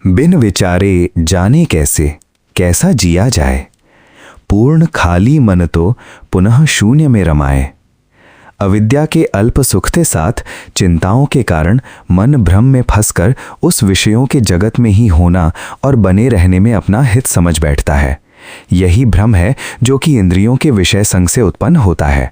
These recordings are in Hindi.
बिन विचारे जाने कैसे कैसा जिया जाए। पूर्ण खाली मन तो पुनः शून्य में रमाए। अविद्या के अल्प सुख के साथ चिंताओं के कारण मन भ्रम में फंसकर उस विषयों के जगत में ही होना और बने रहने में अपना हित समझ बैठता है। यही भ्रम है जो कि इंद्रियों के विषय संग से उत्पन्न होता है।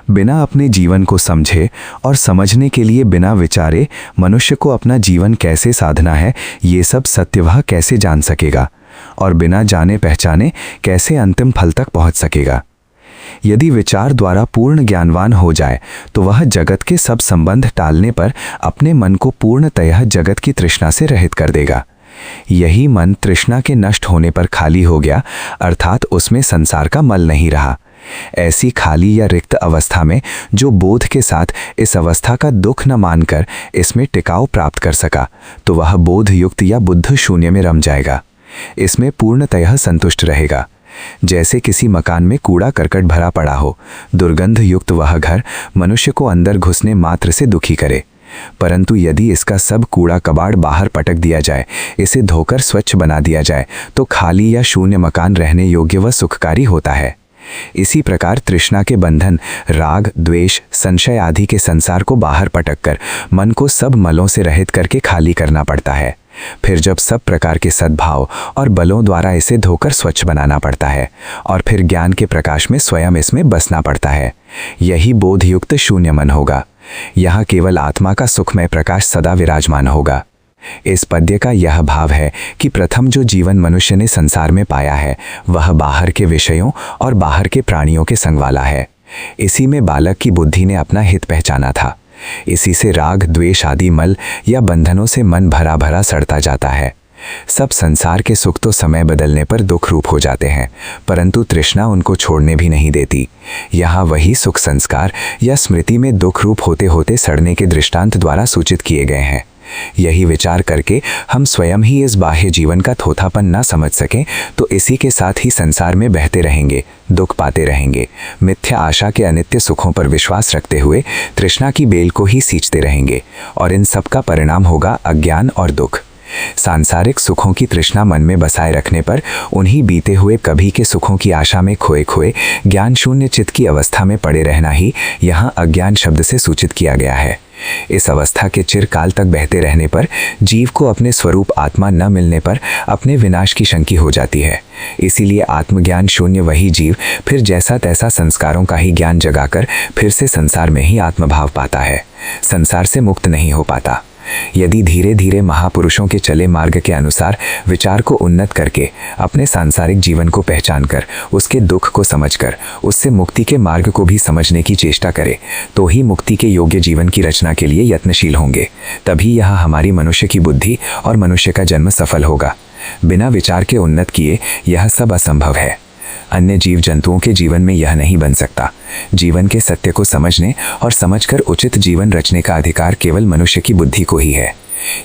बिना अपने जीवन को समझे और समझने के लिए बिना विचारे मनुष्य को अपना जीवन कैसे साधना है ये सब सत्य वह कैसे जान सकेगा, और बिना जाने पहचाने कैसे अंतिम फल तक पहुंच सकेगा। यदि विचार द्वारा पूर्ण ज्ञानवान हो जाए तो वह जगत के सब संबंध टालने पर अपने मन को पूर्णतः जगत की तृष्णा से रहित कर देगा। यही मन तृष्णा के नष्ट होने पर खाली हो गया, अर्थात उसमें संसार का मल नहीं रहा। ऐसी खाली या रिक्त अवस्था में जो बोध के साथ इस अवस्था का दुख न मानकर इसमें टिकाव प्राप्त कर सका तो वह बोध युक्त या बुद्ध शून्य में रम जाएगा। इसमें पूर्णतः संतुष्ट रहेगा। जैसे किसी मकान में कूड़ा करकट भरा पड़ा हो, दुर्गंध युक्त वह घर मनुष्य को अंदर घुसने मात्र से दुखी करे, परंतु यदि इसका सब कूड़ा कबाड़ बाहर पटक दिया जाए, इसे धोकर स्वच्छ बना दिया जाए तो खाली या शून्य मकान रहने योग्य व सुखकारी होता है। इसी प्रकार तृष्णा के बंधन, राग, द्वेष, संशय आदि के संसार को बाहर पटककर मन को सब मलों से रहित करके खाली करना पड़ता है। फिर जब सब प्रकार के सद्भाव और बलों द्वारा इसे धोकर स्वच्छ बनाना पड़ता है और फिर ज्ञान के प्रकाश में स्वयं इसमें बसना पड़ता है। यही बोधयुक्त शून्य मन होगा। यहाँ केवल आत्मा का सुखमय प्रकाश सदा विराजमान होगा। इस पद्य का यह भाव है कि प्रथम जो जीवन मनुष्य ने संसार में पाया है वह बाहर के विषयों और बाहर के प्राणियों के संग वाला है। इसी में बालक की बुद्धि ने अपना हित पहचाना था। इसी से राग, द्वेष आदि मल या बंधनों से मन भरा भरा सड़ता जाता है। सब संसार के सुख तो समय बदलने पर दुख रूप हो जाते हैं, परंतु तृष्णा उनको छोड़ने भी नहीं देती। यहाँ वही सुख संस्कार या स्मृति में दुख रूप होते होते सड़ने के दृष्टांत द्वारा सूचित किए गए हैं। यही विचार करके हम स्वयं ही इस बाह्य जीवन का थोथापन न समझ सकें तो इसी के साथ ही संसार में बहते रहेंगे, दुख पाते रहेंगे, मिथ्या आशा के अनित्य सुखों पर विश्वास रखते हुए तृष्णा की बेल को ही सींचते रहेंगे, और इन सब का परिणाम होगा अज्ञान और दुख। सांसारिक सुखों की तृष्णा मन में बसाए रखने पर उन्हीं बीते हुए कभी के सुखों की आशा में खोए खोए ज्ञान शून्य चित्त की अवस्था में पड़े रहना ही यहाँ अज्ञान शब्द से सूचित किया गया है। इस अवस्था के चिरकाल तक बहते रहने पर जीव को अपने स्वरूप आत्मा न मिलने पर अपने विनाश की शंकी हो जाती है। इसीलिए आत्मज्ञान शून्य वही जीव फिर जैसा तैसा संस्कारों का ही ज्ञान जगाकर फिर से संसार में ही आत्मभाव पाता है, संसार से मुक्त नहीं हो पाता। यदि धीरे धीरे महापुरुषों के चले मार्ग के अनुसार विचार को उन्नत करके अपने सांसारिक जीवन को पहचान कर उसके दुख को समझकर उससे मुक्ति के मार्ग को भी समझने की चेष्टा करे तो ही मुक्ति के योग्य जीवन की रचना के लिए यत्नशील होंगे। तभी यह हमारी मनुष्य की बुद्धि और मनुष्य का जन्म सफल होगा। बिना विचार के उन्नत किए यह सब असंभव है। अन्य जीव जंतुओं के जीवन में यह नहीं बन सकता। जीवन के सत्य को समझने और समझकर उचित जीवन रचने का अधिकार केवल मनुष्य की बुद्धि को ही है।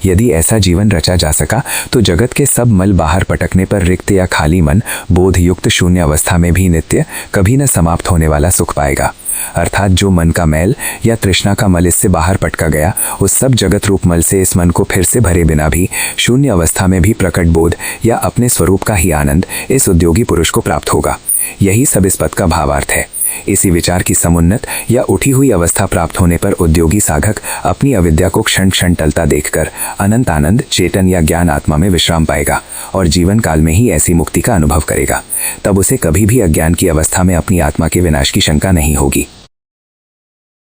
यदि ऐसा जीवन रचा जा सका तो जगत के सब मल बाहर पटकने पर रिक्त या खाली मन बोधयुक्त शून्य अवस्था में भी नित्य कभी न समाप्त होने वाला सुख पाएगा। अर्थात जो मन का मैल या तृष्णा का मल इससे बाहर पटका गया उस सब जगत रूप मल से इस मन को फिर से भरे बिना भी शून्य अवस्था में भी प्रकट बोध या अपने स्वरूप का ही आनंद इस उद्योगी पुरुष को प्राप्त होगा। यही सब इस पद का भावार्थ है। इसी विचार की समुन्नत या उठी हुई अवस्था प्राप्त होने पर उद्योगी साधक अपनी अविद्या को क्षण क्षण टलता देखकर अनंत आनंद, चेतन या ज्ञान आत्मा में विश्राम पाएगा और जीवन काल में ही ऐसी मुक्ति का अनुभव करेगा। तब उसे कभी भी अज्ञान की अवस्था में अपनी आत्मा के विनाश की शंका नहीं होगी।